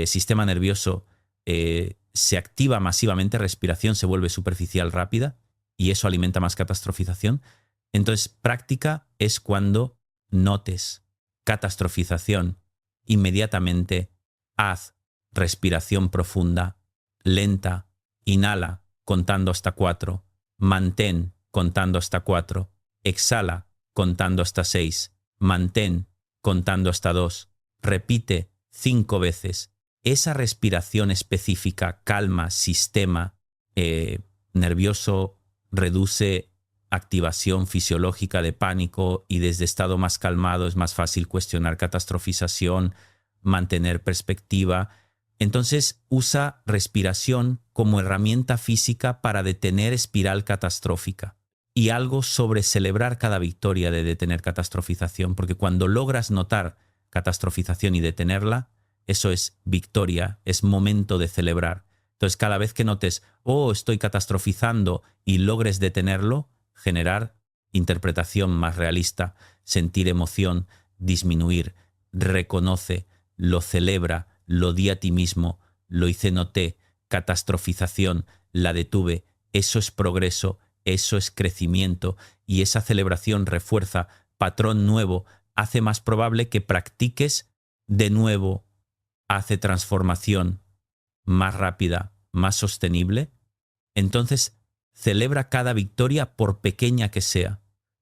sistema nervioso se activa masivamente, respiración se vuelve superficial rápida y eso alimenta más catastrofización. Entonces, práctica es cuando notes catastrofización, inmediatamente haz respiración profunda, lenta, inhala contando hasta 4, mantén contando hasta 4, exhala contando hasta 6, mantén contando hasta 2, repite 5 veces. Esa respiración específica calma sistema nervioso, reduce activación fisiológica de pánico y desde estado más calmado es más fácil cuestionar catastrofización, mantener perspectiva. Entonces usa respiración como herramienta física para detener espiral catastrófica. Y algo sobre celebrar cada victoria de detener catastrofización, porque cuando logras notar catastrofización y detenerla, eso es victoria, es momento de celebrar. Entonces cada vez que notes, oh, estoy catastrofizando y logres detenerlo, generar interpretación más realista, sentir emoción, disminuir, reconoce, lo celebra, lo di a ti mismo, lo hice, noté, catastrofización, la detuve, eso es progreso, eso es crecimiento y esa celebración refuerza patrón nuevo, hace más probable que practiques de nuevo, hace transformación más rápida, más sostenible. Entonces, celebra cada victoria por pequeña que sea,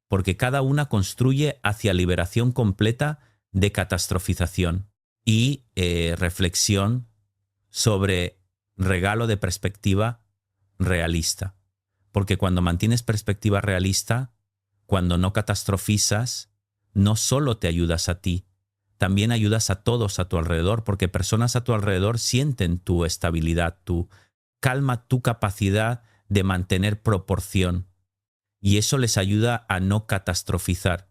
porque cada una construye hacia liberación completa de catastrofización y reflexión sobre regalo de perspectiva realista. Porque cuando mantienes perspectiva realista, cuando no catastrofizas, no solo te ayudas a ti, también ayudas a todos a tu alrededor, porque personas a tu alrededor sienten tu estabilidad, tu calma, tu capacidad de mantener proporción. Y eso les ayuda a no catastrofizar.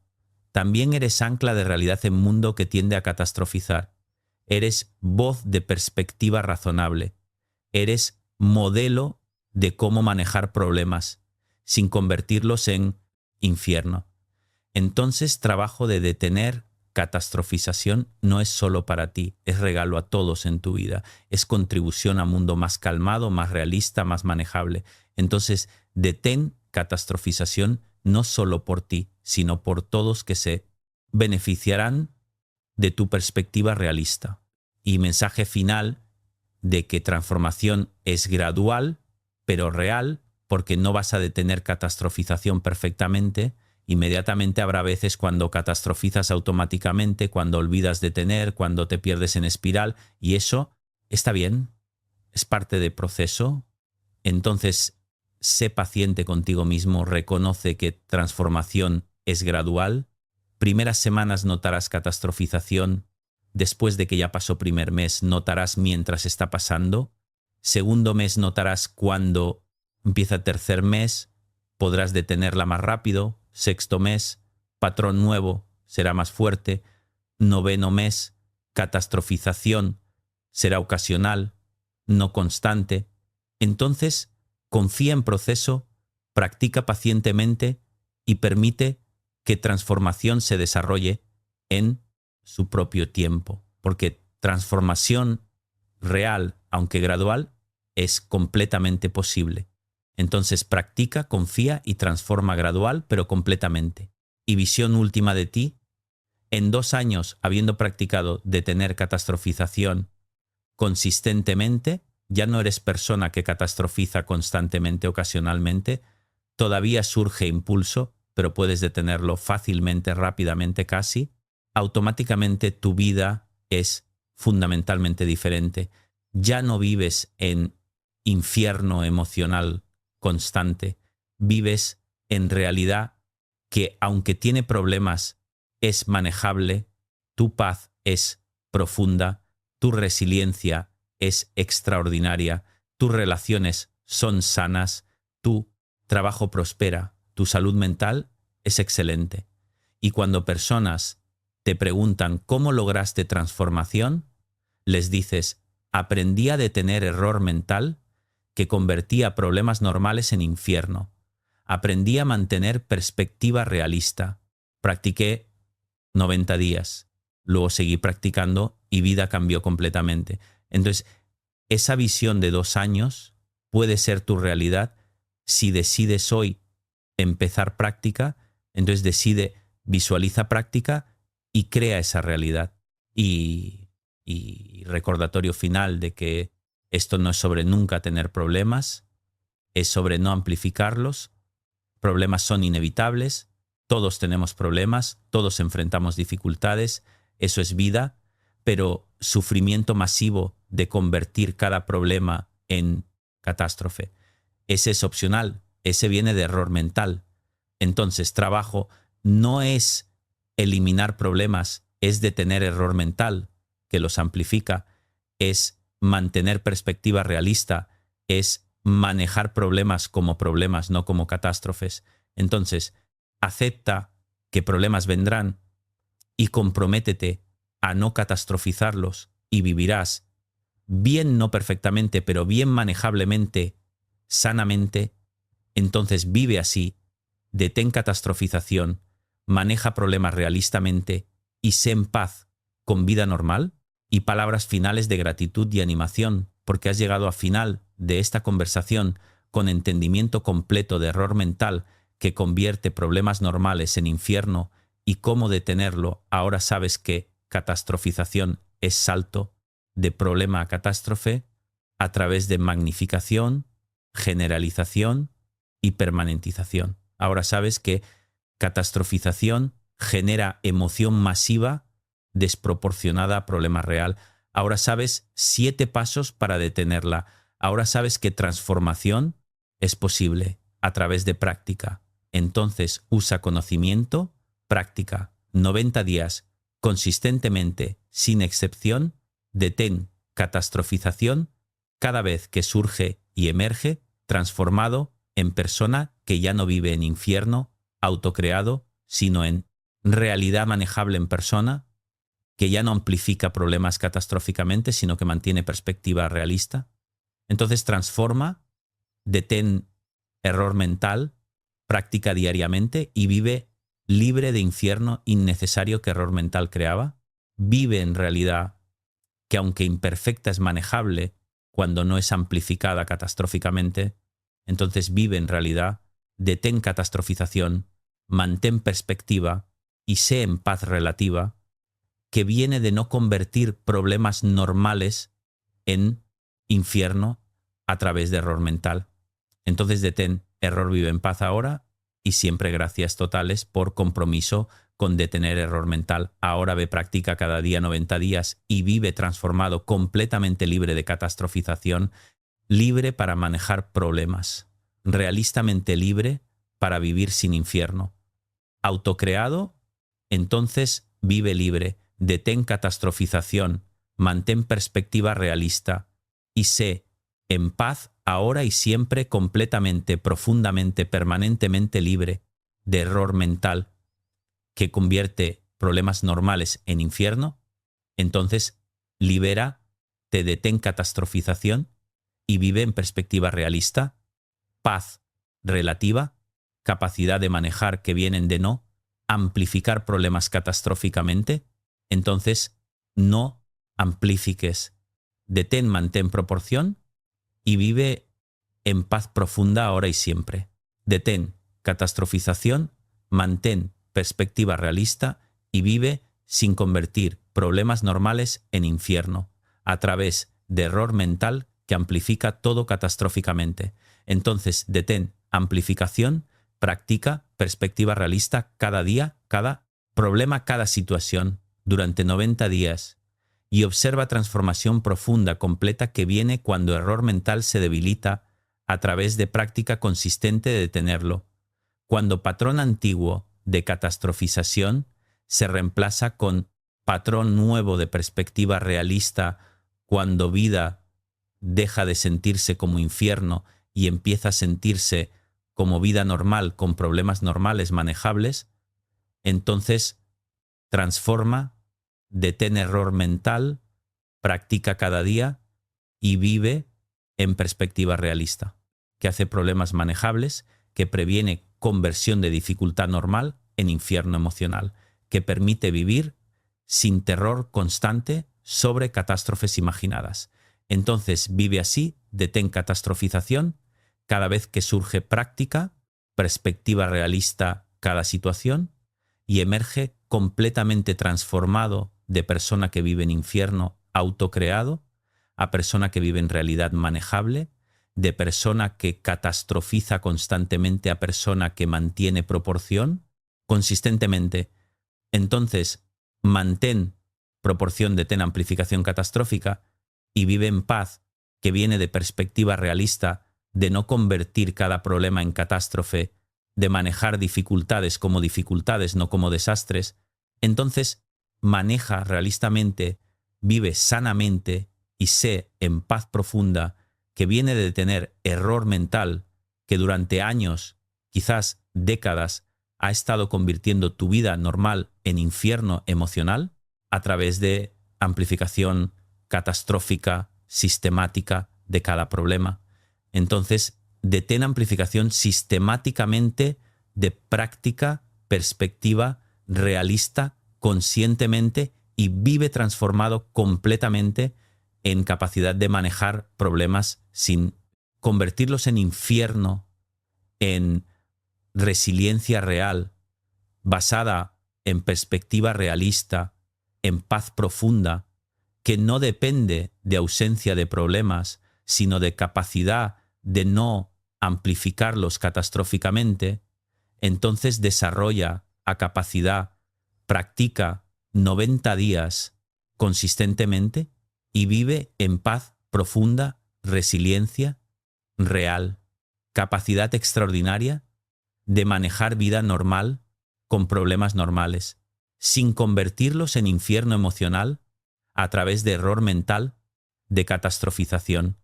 También eres ancla de realidad en un mundo que tiende a catastrofizar. Eres voz de perspectiva razonable. Eres modelo de cómo manejar problemas sin convertirlos en infierno. Entonces, trabajo de detener catastrofización no es solo para ti, es regalo a todos en tu vida, es contribución a un mundo más calmado, más realista, más manejable. Entonces, detén catastrofización no solo por ti, sino por todos que se beneficiarán de tu perspectiva realista. Y mensaje final de que transformación es gradual, pero real, porque no vas a detener catastrofización perfectamente. Inmediatamente habrá veces cuando catastrofizas automáticamente, cuando olvidas detener, cuando te pierdes en espiral, y eso está bien, es parte del proceso. Entonces, sé paciente contigo mismo, reconoce que transformación es gradual. Primeras semanas notarás catastrofización, después de que ya pasó primer mes notarás mientras está pasando, segundo mes notarás cuando empieza tercer mes, podrás detenerla más rápido, sexto mes, patrón nuevo, será más fuerte, noveno mes, catastrofización será ocasional, no constante. Entonces, confía en proceso, practica pacientemente y permite que transformación se desarrolle en su propio tiempo. Porque transformación real, aunque gradual, es completamente posible. Entonces practica, confía y transforma gradual, pero completamente. Y visión última de ti, en 2 años, habiendo practicado detener catastrofización consistentemente, ya no eres persona que catastrofiza constantemente, ocasionalmente, todavía surge impulso, pero puedes detenerlo fácilmente, rápidamente casi. Automáticamente tu vida es fundamentalmente diferente. Ya no vives en infierno emocional constante, vives en realidad que aunque tiene problemas, es manejable, tu paz es profunda, tu resiliencia es extraordinaria, tus relaciones son sanas, tu trabajo prospera, tu salud mental es excelente. Y cuando personas te preguntan cómo lograste transformación, les dices, aprendí a detener error mental que convertía problemas normales en infierno. Aprendí a mantener perspectiva realista. Practiqué 90 días. Luego seguí practicando y vida cambió completamente. Entonces, esa visión de 2 años puede ser tu realidad si decides hoy empezar práctica. Entonces visualiza práctica y crea esa realidad. Y recordatorio final de que esto no es sobre nunca tener problemas, es sobre no amplificarlos. Problemas son inevitables, todos tenemos problemas, todos enfrentamos dificultades, eso es vida, pero sufrimiento masivo de convertir cada problema en catástrofe, ese es opcional, ese viene de error mental. Entonces, trabajo no es eliminar problemas, es detener error mental, que los amplifica, es mantener perspectiva realista, es manejar problemas como problemas, no como catástrofes. Entonces, acepta que problemas vendrán y comprométete a no catastrofizarlos y vivirás bien, no perfectamente, pero bien manejablemente, sanamente. Entonces vive así, detén catastrofización, maneja problemas realistamente y sé en paz con vida normal. Y palabras finales de gratitud y animación, porque has llegado al final de esta conversación con entendimiento completo de error mental que convierte problemas normales en infierno y cómo detenerlo. Ahora sabes que catastrofización es salto de problema a catástrofe a través de magnificación, generalización y permanentización. Ahora sabes que catastrofización genera emoción masiva desproporcionada a problema real. Ahora sabes 7 pasos para detenerla. Ahora sabes que transformación es posible a través de práctica. Entonces usa conocimiento, práctica, 90 días, consistentemente, sin excepción, detén catastrofización cada vez que surge y emerge, transformado en persona que ya no vive en infierno, autocreado, sino en realidad manejable en persona, que ya no amplifica problemas catastróficamente, sino que mantiene perspectiva realista. Entonces transforma, detén error mental, practica diariamente y vive libre de infierno innecesario que error mental creaba. Vive en realidad que aunque imperfecta es manejable cuando no es amplificada catastróficamente. Entonces vive en realidad, detén catastrofización, mantén perspectiva y sé en paz relativa, que viene de no convertir problemas normales en infierno a través de error mental. Entonces detén error, vive en paz ahora y siempre gracias totales por compromiso con detener error mental. Ahora ve, practica cada día 90 días y vive transformado, completamente libre de catastrofización, libre para manejar problemas, realistamente libre para vivir sin infierno. Autocreado, entonces vive libre, detén catastrofización, mantén perspectiva realista y sé en paz ahora y siempre, completamente, profundamente, permanentemente libre de error mental que convierte problemas normales en infierno, entonces libérate, detén catastrofización y vive en perspectiva realista, paz relativa, capacidad de manejar que vienen de no amplificar problemas catastróficamente, entonces no amplifiques, detén, mantén proporción y vive en paz profunda ahora y siempre. Detén catastrofización, mantén perspectiva realista y vive sin convertir problemas normales en infierno, a través de error mental que amplifica todo catastróficamente. Entonces, detén amplificación, practica perspectiva realista cada día, cada problema, cada situación, durante 90 días, y observa transformación profunda, completa, que viene cuando error mental se debilita a través de práctica consistente de detenerlo. Cuando patrón antiguo de catastrofización se reemplaza con patrón nuevo de perspectiva realista, cuando vida deja de sentirse como infierno y empieza a sentirse como vida normal, con problemas normales manejables, entonces transforma, detén error mental, practica cada día y vive en perspectiva realista, que hace problemas manejables, que previene conversión de dificultad normal en infierno emocional, que permite vivir sin terror constante sobre catástrofes imaginadas. Entonces vive así, detén catastrofización, cada vez que surge práctica, perspectiva realista cada situación, y emerge completamente transformado de persona que vive en infierno autocreado a persona que vive en realidad manejable, de persona que catastrofiza constantemente a persona que mantiene proporción consistentemente. Entonces, mantén proporción, detén amplificación catastrófica y vive en paz, que viene de perspectiva realista, de no convertir cada problema en catástrofe, de manejar dificultades como dificultades, no como desastres. Entonces, maneja realistamente, vive sanamente y sé en paz profunda, que viene de tener error mental que durante años, quizás décadas, ha estado convirtiendo tu vida normal en infierno emocional a través de amplificación catastrófica, sistemática de cada problema. Entonces, detén amplificación sistemáticamente de práctica, perspectiva realista, conscientemente, y vive transformado completamente en capacidad de manejar problemas sin convertirlos en infierno, en resiliencia real, basada en perspectiva realista, en paz profunda, que no depende de ausencia de problemas, sino de capacidad de no amplificarlos catastróficamente. Entonces desarrolla a capacidad, practica 90 días consistentemente y vive en paz profunda, resiliencia real, capacidad extraordinaria de manejar vida normal con problemas normales, sin convertirlos en infierno emocional a través de error mental, de catastrofización.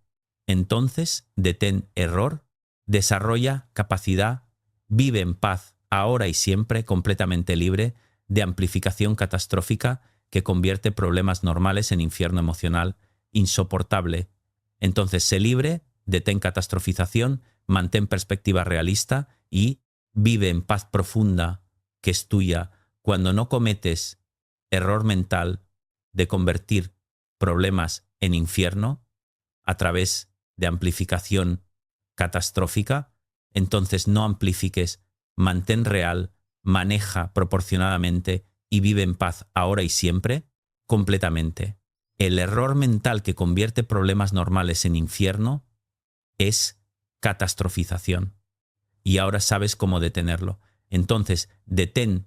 Entonces, detén error, desarrolla capacidad, vive en paz ahora y siempre, completamente libre de amplificación catastrófica que convierte problemas normales en infierno emocional insoportable. Entonces, sé libre, detén catastrofización, mantén perspectiva realista y vive en paz profunda que es tuya cuando no cometes error mental de convertir problemas en infierno a través de amplificación catastrófica. Entonces no amplifiques, mantén real, maneja proporcionadamente y vive en paz ahora y siempre, completamente. El error mental que convierte problemas normales en infierno es catastrofización. Y ahora sabes cómo detenerlo. Entonces, detén,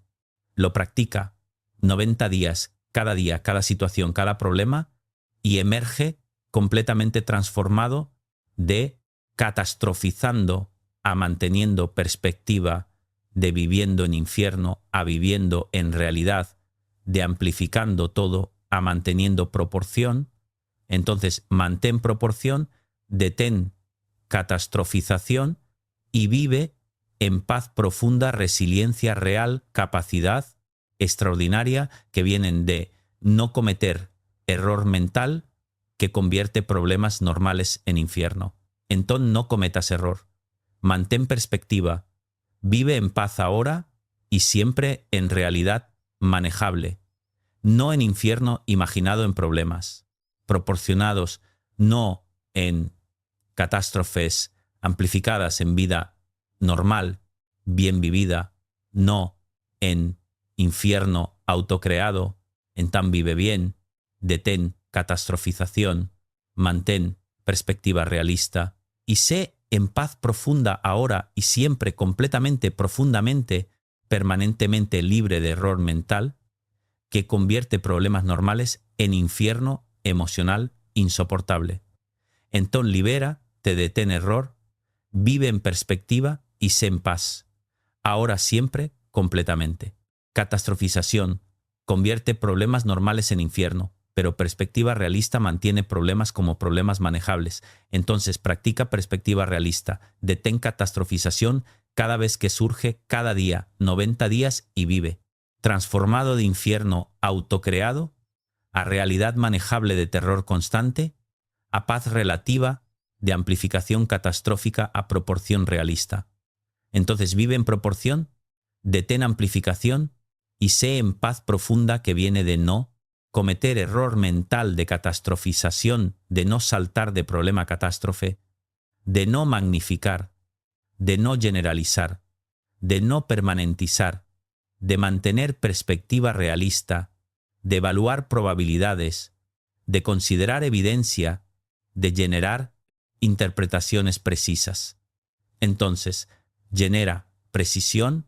lo practica 90 días, cada día, cada situación, cada problema, y emerge completamente transformado de catastrofizando a manteniendo perspectiva, de viviendo en infierno a viviendo en realidad, de amplificando todo a manteniendo proporción. Entonces, mantén proporción, detén catastrofización y vive en paz profunda, resiliencia real, capacidad extraordinaria que vienen de no cometer error mental que convierte problemas normales en infierno. Entonces no cometas error. Mantén perspectiva. Vive en paz ahora y siempre en realidad manejable. No en infierno imaginado en problemas, proporcionados no en catástrofes amplificadas en vida normal, bien vivida, no en infierno autocreado, en tan vive bien, detén catastrofización, mantén perspectiva realista y sé en paz profunda ahora y siempre completamente, profundamente, permanentemente libre de error mental, que convierte problemas normales en infierno emocional insoportable. Entonces libera, te detén error, vive en perspectiva y sé en paz. Ahora siempre, completamente. Catastrofización convierte problemas normales en infierno, pero perspectiva realista mantiene problemas como problemas manejables. Entonces practica perspectiva realista, detén catastrofización cada vez que surge, cada día, 90 días y vive. Transformado de infierno autocreado a realidad manejable de terror constante, a paz relativa de amplificación catastrófica a proporción realista. Entonces vive en proporción, detén amplificación y sé en paz profunda que viene de no cometer error mental de catastrofización, de no saltar de problema a catástrofe, de no magnificar, de no generalizar, de no permanentizar, de mantener perspectiva realista, de evaluar probabilidades, de considerar evidencia, de generar interpretaciones precisas. Entonces, genera precisión